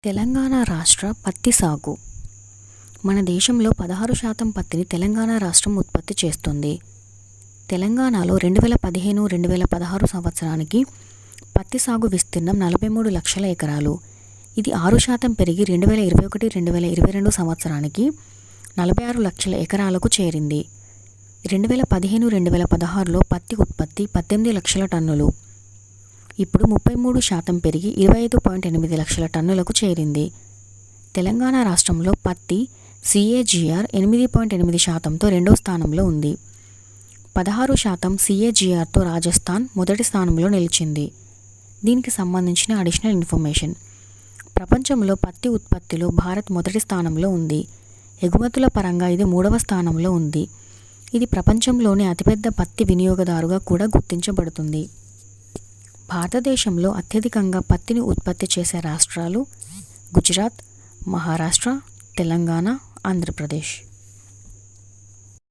తెలంగాణ రాష్ట్ర పత్తి సాగు. మన దేశంలో 16% పత్తిని తెలంగాణ రాష్ట్రం ఉత్పత్తి చేస్తుంది. తెలంగాణలో 2015-2016 సంవత్సరానికి పత్తి సాగు విస్తీర్ణం 43 లక్షల ఎకరాలు. ఇది 6% పెరిగి 2021-2022 సంవత్సరానికి 46 లక్షల ఎకరాలకు చేరింది. 2015-2016లో పత్తి ఉత్పత్తి 18 లక్షల టన్నులు. ఇప్పుడు 33% పెరిగి 25.8 లక్షల టన్నులకు చేరింది. తెలంగాణ రాష్ట్రంలో పత్తి CAGR 8.8%తో రెండో స్థానంలో ఉంది. 16% CAGRతో రాజస్థాన్ మొదటి స్థానంలో నిలిచింది. దీనికి సంబంధించిన అడిషనల్ ఇన్ఫర్మేషన్. ప్రపంచంలో పత్తి ఉత్పత్తిలో భారత్ మొదటి స్థానంలో ఉంది. ఎగుమతుల పరంగా ఇది 3వ స్థానంలో ఉంది. ఇది ప్రపంచంలోనే అతిపెద్ద పత్తి వినియోగదారుగా కూడా గుర్తించబడుతుంది. భారతదేశంలో అత్యధికంగా పత్తిని ఉత్పత్తి చేసే రాష్ట్రాలు గుజరాత్, మహారాష్ట్ర, తెలంగాణ, ఆంధ్రప్రదేశ్.